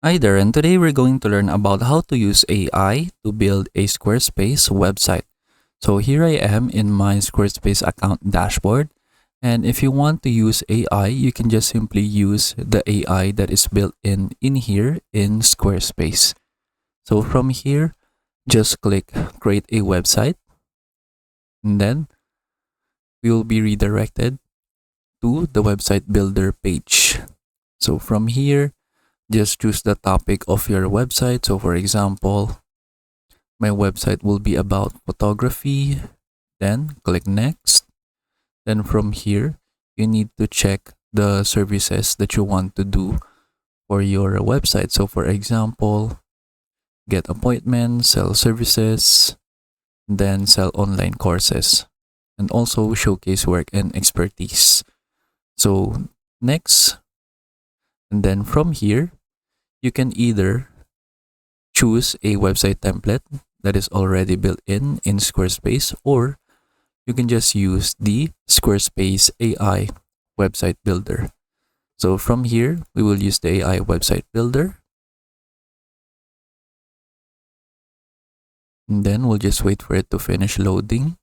Hi there, and today we're going to learn about how to use AI to build a Squarespace website. So here I am in my Squarespace account dashboard. And if you want to use AI, you can just simply use the AI that is built in here in Squarespace. So from here, just click create a website, and then we will be redirected to the website builder page. So from here, just choose the topic of your website. So for example, my website will be about photography. Then click next. Then from here, you need to check the services that you want to do for your website. So for example, get appointments, sell services, then sell online courses, and also showcase work and expertise. So next, and then from here, you can either choose a website template that is already built in Squarespace, or you can just use the Squarespace AI website builder. So from here, we will use the AI website builder. And then we'll just wait for it to finish loading.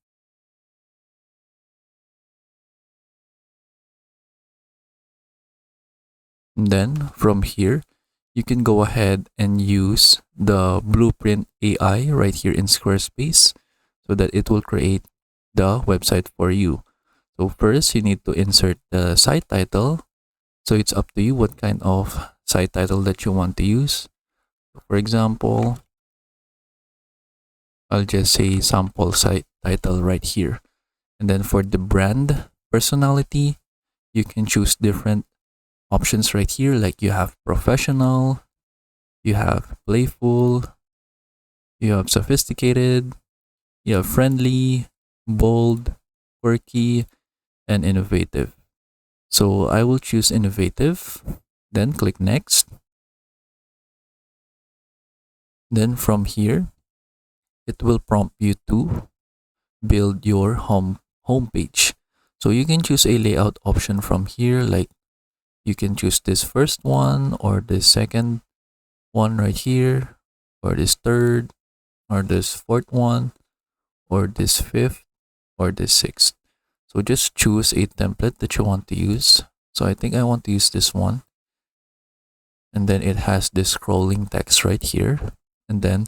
And then from here, you can go ahead and use the blueprint AI right here in Squarespace so that it will create the website for you. So first, you need to insert the site title. So it's up to you what kind of site title that you want to use. For example, I'll just say sample site title right here. And then for the brand personality, you can choose different options right here. Like you have professional, you have playful, you have sophisticated, you have friendly, bold, quirky, and innovative. So I will choose innovative, then click next. Then from here, it will prompt you to build your home page. So you can choose a layout option from here, like you can choose this first one or this second one right here, or this third, or this fourth one, or this fifth, or this sixth. So just choose a template that you want to use. So I think I want to use this one. And then it has this scrolling text right here. And then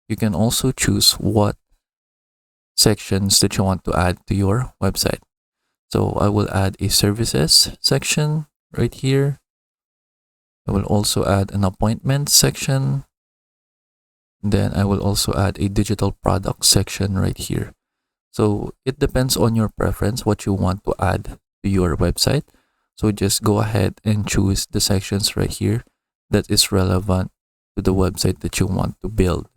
you can also choose what sections that you want to add to your website. So I will add a services section right here. I will also add an appointment section. Then I will also add a digital product section right here. So it depends on your preference what you want to add to your website. So just go ahead and choose the sections right here that is relevant to the website that you want to build.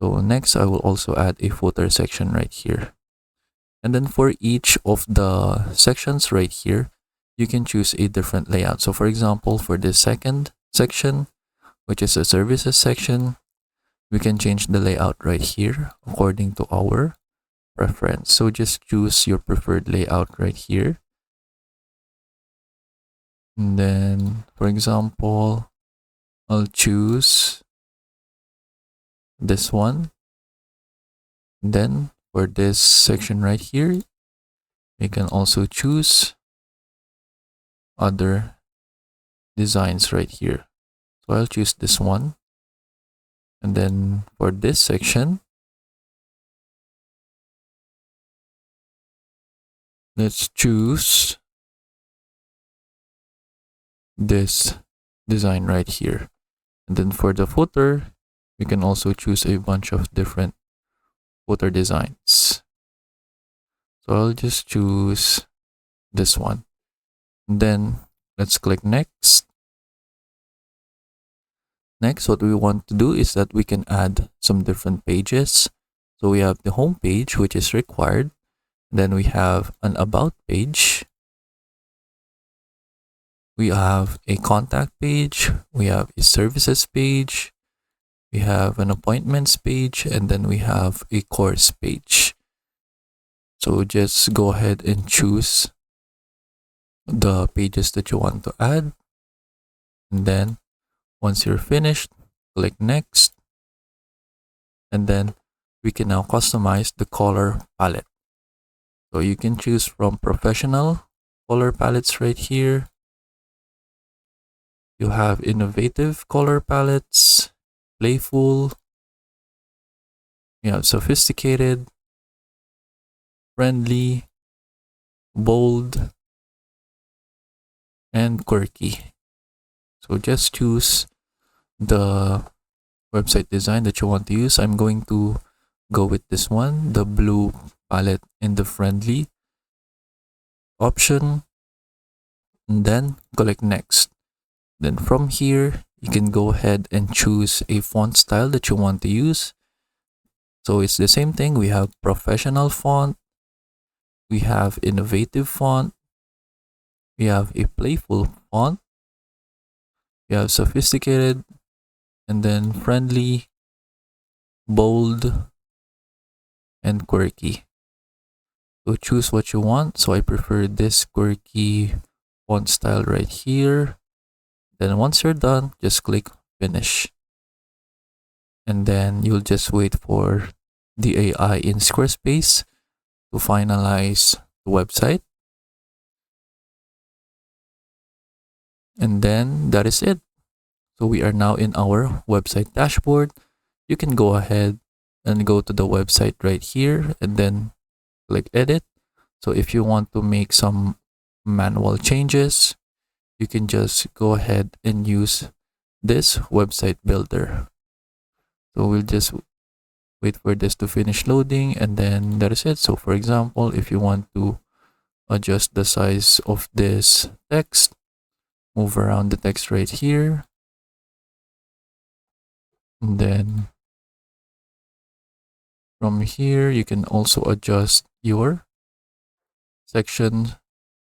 So next, I will also add a footer section right here. And then for each of the sections right here, you can choose a different layout. So for example, for this second section, which is a services section, we can change the layout right here according to our preference. So just choose your preferred layout right here. And then, for example, I'll choose this one. And then for this section right here, you can also choose other designs right here. So I'll choose this one. And then for this section, let's choose this design right here. And then for the footer, we can also choose a bunch of different footer designs. So I'll just choose this one. And then let's click next. Next, what we want to do is that we can add some different pages. So we have the home page, which is required. Then we have an about page. We have a contact page. We have a services page. We have an appointments page. And then we have a course page. So just go ahead and choose the pages that you want to add. And then Once you're finished, click next, and then we can now customize the color palette. So you can choose from professional color palettes right here. You have innovative color palettes, playful, you have sophisticated, friendly, bold, and quirky. So just choose the website design that you want to use. I'm going to go with this one, the blue palette in the friendly option, and then click next. Then from here, you can go ahead and choose a font style that you want to use. So it's the same thing. We have professional font, we have innovative font, we have a playful font, we have sophisticated, and then friendly, bold, and quirky. So choose what you want. So I prefer this quirky font style right here. Then once you're done, just click finish. And then you'll just wait for the AI in Squarespace to finalize the website. And then that is it. So we are now in our website dashboard. You can go ahead and go to the website right here and then click edit. So if you want to make some manual changes, you can just go ahead and use this website builder. So we'll just wait for this to finish loading, and then that is it. So for example, if you want to adjust the size of this text, move around the text right here, and then from here you can also adjust your section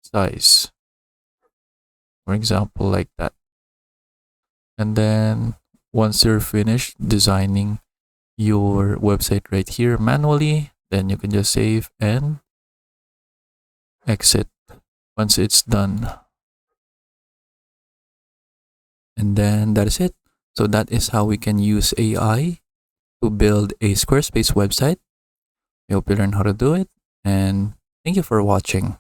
size, for example, like that. And then once you're finished designing your website right here manually, then you can just save and exit once it's done. And then that is it. So that is how we can use AI to build a Squarespace website. I hope you learn how to do it, and thank you for watching.